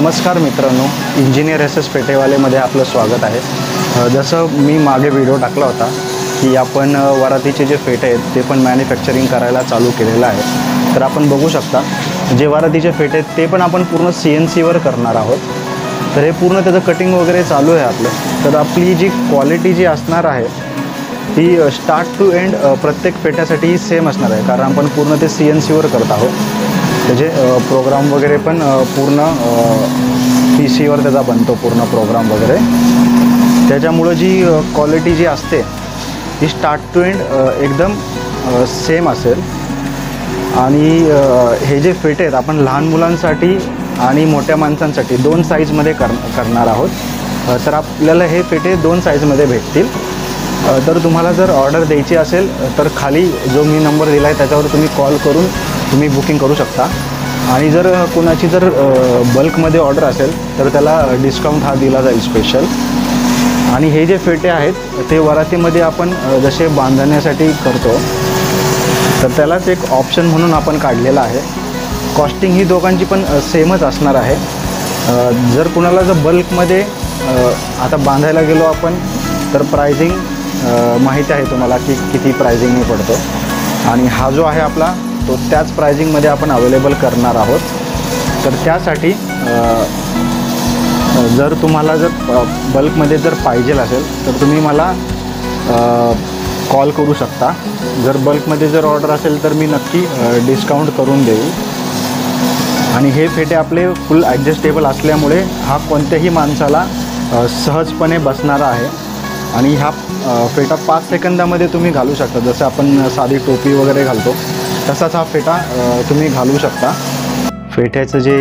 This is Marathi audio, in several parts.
नमस्कार मित्रांनो, इंजिनियर एस एस पेटेवालेमध्ये आपलं स्वागत आहे। जसं मी मागे व्हिडिओ टाकला होता की आपण वरातीचे जे फेटे आहेत ते पण मॅन्युफॅक्चरिंग करायला चालू केलेलं आहे। तर आपण बघू शकता जे वरातीचे फेटे आहेत ते पण आपण पूर्ण CNCवर करणार आहोत। तर हे पूर्ण त्याचं कटिंग वगैरे चालू आहे आपलं। तर आपली जी क्वालिटी जी असणार आहे ती स्टार्ट टू एंड प्रत्येक फेट्यासाठी सेम असणार आहे, कारण आपण पूर्ण ते CNCवर करत आहोत। त्याचे प्रोग्राम वगैरे पण पूर्ण PCवर त्याचा बनतो पूर्ण प्रोग्राम वगैरे। त्याच्यामुळे जी क्वालिटी जी असते ती स्टार्ट टू एंड एकदम सेम असेल। आणि हे जे फेटे आहेत आपण लहान मुलांसाठी आणि मोठ्या माणसांसाठी दोन साईजमध्ये करणार आहोत। तर आपल्याला हे फेटे दोन साईजमध्ये भेटतील। तर तुम्हाला जर ऑर्डर द्यायची असेल तर खाली जो मी नंबर दिला आहे त्याच्यावर तुम्ही कॉल करून तुम्ही बुकिंग करू शकता। आणि जर कोणाची जर बल्कमध्ये ऑर्डर असेल तर त्याला डिस्काउंट हा दिला जाईल स्पेशल। आणि हे जे फेटे आहेत ते वरातीमध्ये आपण जसे बांधण्यासाठी करतो तर त्यालाच एक ऑप्शन म्हणून आपण काढलेला आहे। कॉस्टिंग ही दोघांची पण सेमच असणार आहे। जर कुणाला जर बल्कमध्ये आता बांधायला गेलो आपण तर प्राइसिंग माहिती आहे तुम्हाला की किती प्राइसिंगने पडतो, आणि हा जो आहे आपला तो त्याच प्राइसिंगमध्ये आपण अवेलेबल करणार आहोत। तर त्यासाठी जर तुम्हाला जर बल्कमध्ये जर पाहिजे असेल तर तुम्ही मला कॉल करू शकता। जर बल्कमध्ये जर ऑर्डर असेल तर मी नक्की डिस्काउंट करून देऊ। आणि हे फेटे आपले फुल ॲडजस्टेबल असल्यामुळे हा कोणत्याही माणसाला सहजपणे बसणारा आहे। आणि हा फेटा 5 सेकंदामध्ये तुम्ही घालू शकता। जसं आपण साधी टोपी वगैरे घालतो तसाच हा फेटा तुम्ही घालू शकता। फेट्याचं जे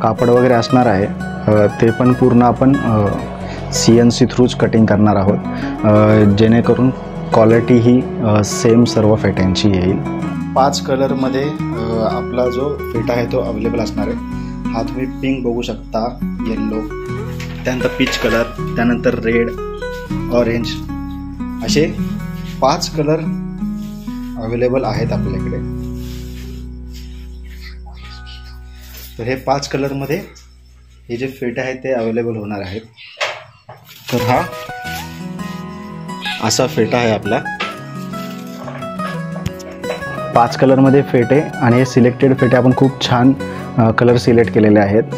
कापड वगैरे असणार आहे ते पण पूर्ण आपण CNC थ्रूच कटिंग करणार आहोत, जेणेकरून क्वालिटी ही सेम सर्व फेट्यांची येईल। 5 कलरमध्ये आपला जो फेटा आहे तो अवेलेबल असणार आहे। हा तुम्ही पिंक बघू शकता, येल्लो, त्यानंतर पीच कलर, त्यानंतर रेड, ऑरेंज, असे 5 कलर अवेलेबल आहेत आपल्याकडे। तर हे 5 कलरमध्ये हे जे फेटे आहेत ते अवेलेबल होणार आहेत। तर हा असा फेटा आहे आपला, 5 कलरमध्ये फेटे। आणि हे सिलेक्टेड फेटे आपण खूप छान कलर सिलेक्ट केलेले आहेत।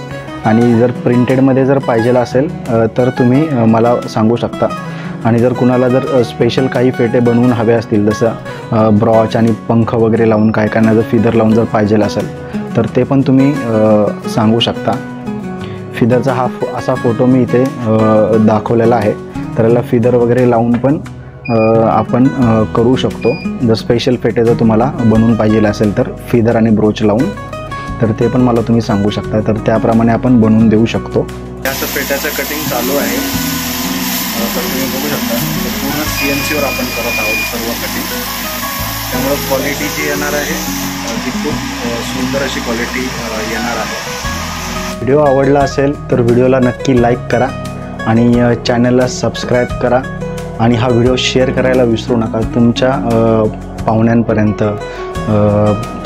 आणि जर प्रिंटेडमध्ये जर पाहिजे असेल तर तुम्ही मला सांगू शकता। आणि जर कुणाला जर स्पेशल काही फेटे बनवून हवे असतील, जसं ब्रॉच आणि पंख वगैरे लावून काय काय जर फिदर लावून जर पाहिजे असेल तर ते पण तुम्ही सांगू शकता। फिदरचा हा असा फोटो मी इथे दाखवलेला आहे। तर याला फिदर वगैरे लावून पण आपण करू शकतो। जर स्पेशल फेटे जर तुम्हाला बनवून पाहिजे असेल तर फिदर आणि ब्रोच लावून, तर ते पण मला तुम्ही सांगू शकता। तर त्याप्रमाणे आपण बनवून देऊ शकतो। त्याचं फेट्याचं कटिंग चालू आहे। तर तुम्ही बघू शकता पूर्ण CNCवर आपण करत आहोत सर्व कटिंग। त्यामुळे क्वालिटी जी येणार आहे ती खूप सुंदर अशी क्वालिटी येणार आहे। व्हिडिओ आवडला असेल तर व्हिडिओला नक्की लाईक करा आणि चॅनलला सबस्क्राईब करा। आणि हा व्हिडिओ शेअर करायला विसरू नका। तुमच्या पाहुण्यांपर्यंत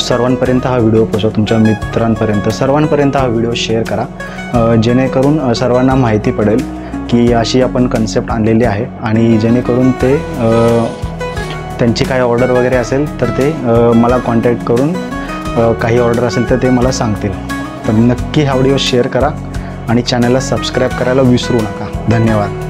सर्वांपर्यंत हा व्हिडिओ पोहोचवा, तुमच्या मित्रांपर्यंत सर्वांपर्यंत हा व्हिडिओ शेअर करा, जेणेकरून सर्वांना माहिती पडेल की अशी आपण कन्सेप्ट आणलेली आहे। आणि जेणेकरून ते त्यांची काही ऑर्डर वगैरे असेल तर ते मला कॉन्टॅक्ट करून काही ऑर्डर असेल तर ते मला सांगतील। तर नक्की हा व्हिडिओ शेअर करा आणि चॅनलला सबस्क्राईब करायला विसरू नका। धन्यवाद।